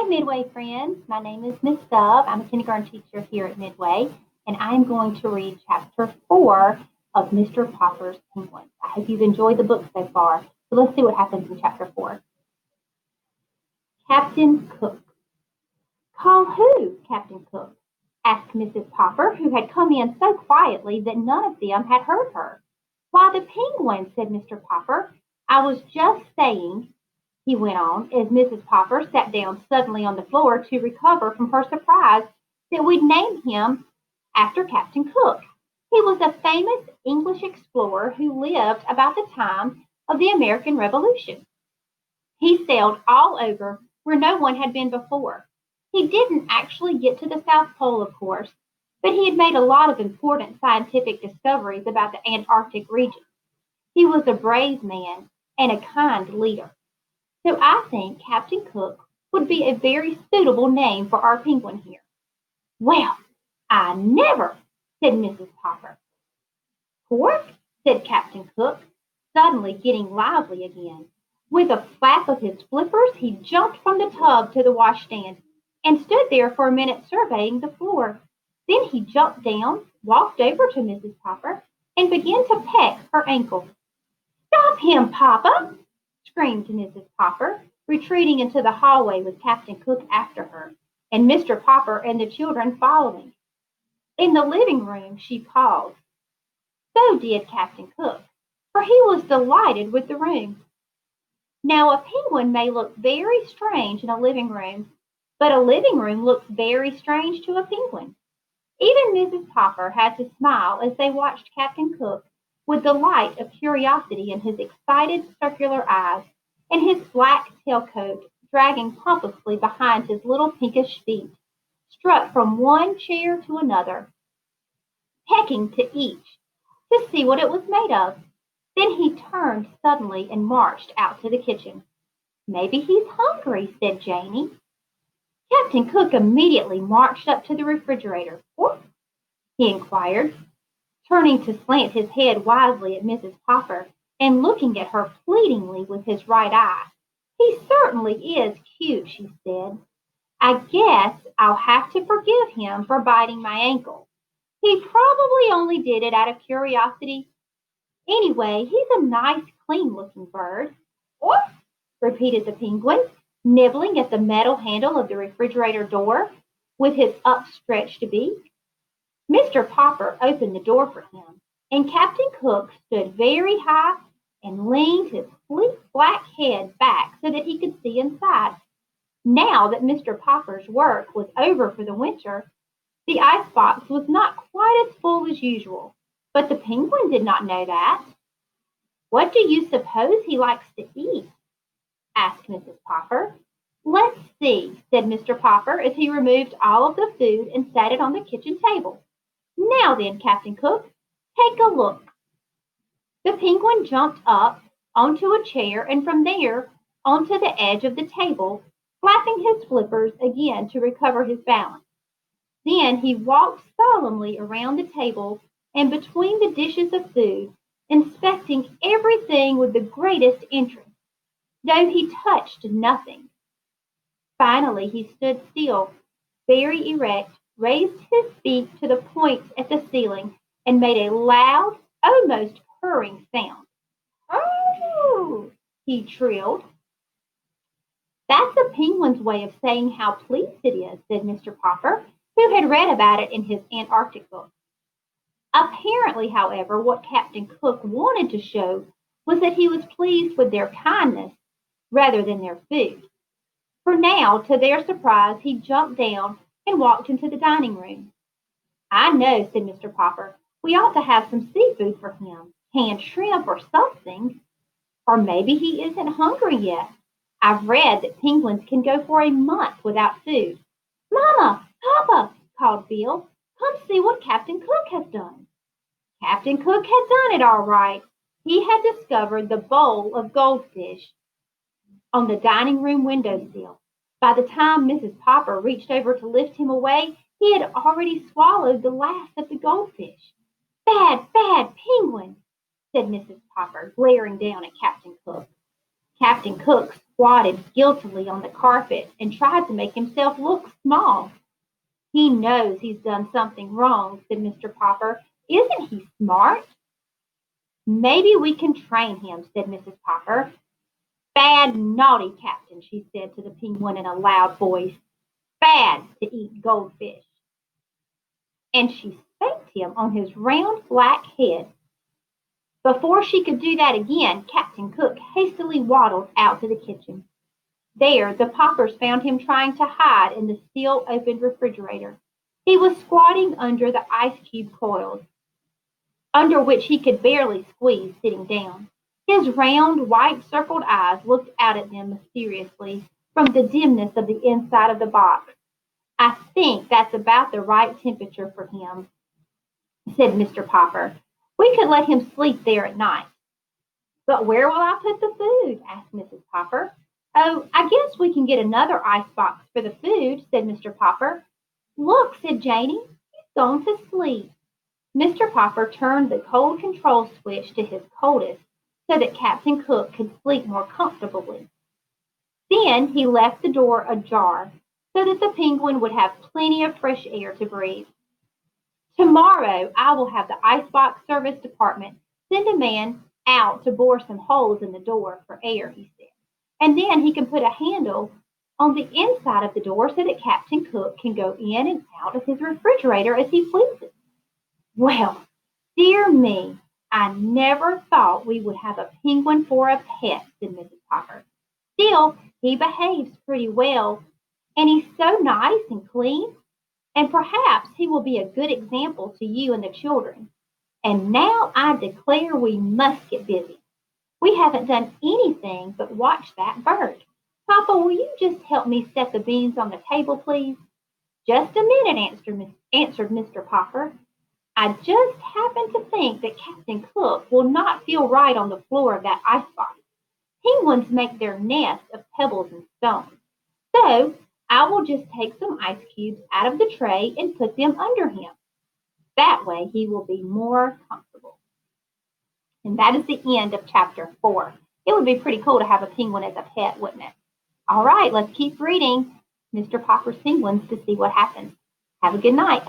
Midway friends. My name is Miss Dove. I'm a kindergarten teacher here at Midway, and I'm going to read chapter 4 of Mr. Popper's Penguins. I hope you've enjoyed the book so far. So let's see what happens in chapter 4. Captain Cook. Call who, Captain Cook? Asked Mrs. Popper, who had come in so quietly that none of them had heard her. Why, the penguins, said Mr. Popper. I was just saying, he went on, as Mrs. Popper sat down suddenly on the floor to recover from her surprise, that we'd named him after Captain Cook. He was a famous English explorer who lived about the time of the American Revolution. He sailed all over where no one had been before. He didn't actually get to the South Pole, of course, but he had made a lot of important scientific discoveries about the Antarctic region. He was a brave man and a kind leader. So I think Captain Cook would be a very suitable name for our penguin here. Well, I never, said Mrs. Popper. Pork, said Captain Cook, suddenly getting lively again. With a flap of his flippers, he jumped from the tub to the washstand and stood there for a minute surveying the floor. Then he jumped down, walked over to Mrs. Popper, and began to peck her ankle. Stop him, Papa! Screamed Mrs. Popper, retreating into the hallway with Captain Cook after her, and Mr. Popper and the children following. In the living room she paused. So did Captain Cook, for he was delighted with the room. Now, a penguin may look very strange in a living room, but a living room looks very strange to a penguin. Even Mrs. Popper had to smile as they watched Captain Cook with the light of curiosity in his excited circular eyes and his black tailcoat dragging pompously behind his little pinkish feet, strut from one chair to another, pecking to each to see what it was made of. Then he turned suddenly and marched out to the kitchen. Maybe he's hungry, said Janey. Captain Cook immediately marched up to the refrigerator. What? He inquired, turning to slant his head wisely at Mrs. Popper and looking at her pleadingly with his right eye. He certainly is cute, she said. I guess I'll have to forgive him for biting my ankle. He probably only did it out of curiosity. Anyway, he's a nice, clean-looking bird. What? Repeated the penguin, nibbling at the metal handle of the refrigerator door with his upstretched beak. Mr. Popper opened the door for him, and Captain Cook stood very high and leaned his sleek black head back so that he could see inside. Now that Mr. Popper's work was over for the winter, the icebox was not quite as full as usual, but the penguin did not know that. What do you suppose he likes to eat? Asked Mrs. Popper. Let's see, said Mr. Popper as he removed all of the food and set it on the kitchen table. Now then, Captain Cook, take a look. The penguin jumped up onto a chair and from there onto the edge of the table, flapping his flippers again to recover his balance. Then he walked solemnly around the table and between the dishes of food, inspecting everything with the greatest interest, though he touched nothing. Finally he stood still, very erect, raised his beak to the points at the ceiling, and made a loud, almost purring sound. Oh, he trilled. That's a penguin's way of saying how pleased it is, said Mr. Popper, who had read about it in his Antarctic book. Apparently, however, what Captain Cook wanted to show was that he was pleased with their kindness rather than their food. For now, to their surprise, he jumped down and walked into the dining room. I know, said Mr. Popper, we ought to have some seafood for him, canned shrimp or something. Or maybe he isn't hungry yet. I've read that penguins can go for a month without food. Mama, Papa, called Bill, come see what Captain Cook has done. Captain Cook had done it all right. He had discovered the bowl of goldfish on the dining room windowsill. By the time Mrs. Popper reached over to lift him away, he had already swallowed the last of the goldfish. Bad, bad penguin, said Mrs. Popper, glaring down at Captain Cook. Captain Cook squatted guiltily on the carpet and tried to make himself look small. "He knows he's done something wrong," said Mr. Popper. "Isn't he smart?" "Maybe we can train him," said Mrs. Popper. "Bad, naughty captain," she said to the penguin in a loud voice. "Bad to eat goldfish." And she spanked him on his round black head. Before she could do that again, Captain Cook hastily waddled out to the kitchen. There the Poppers found him trying to hide in the still-opened refrigerator. He was squatting under the ice-cube coils, under which he could barely squeeze sitting down. His round, white-circled eyes looked out at them mysteriously from the dimness of the inside of the box. "I think that's about the right temperature for him," said Mr. Popper. "We could let him sleep there at night." "But where will I put the food?" asked Mrs. Popper. "Oh, I guess we can get another ice box for the food," said Mr. Popper. "Look," said Janey, "he's gone to sleep." Mr. Popper turned the cold control switch to his coldest so that Captain Cook could sleep more comfortably. Then he left the door ajar so that the penguin would have plenty of fresh air to breathe. "Tomorrow I will have the icebox service department send a man out to bore some holes in the door for air," he said. "And then he can put a handle on the inside of the door so that Captain Cook can go in and out of his refrigerator as he pleases." "Well, dear me, I never thought we would have a penguin for a pet," said Mrs. Popper. "Still, he behaves pretty well, and he's so nice and clean. And perhaps he will be a good example to you and the children. And now I declare we must get busy. We haven't done anything but watch that bird. Papa, will you just help me set the beans on the table, please?" "Just a minute," answered Mr. Popper. "I just happen to think that Captain Cook will not feel right on the floor of that icebox. Penguins make their nests of pebbles and stones. So I will just take some ice cubes out of the tray and put them under him. That way he will be more comfortable." And that is the end of chapter 4. It would be pretty cool to have a penguin as a pet, wouldn't it? All right, let's keep reading Mr. Popper's Penguins to see what happens. Have a good night.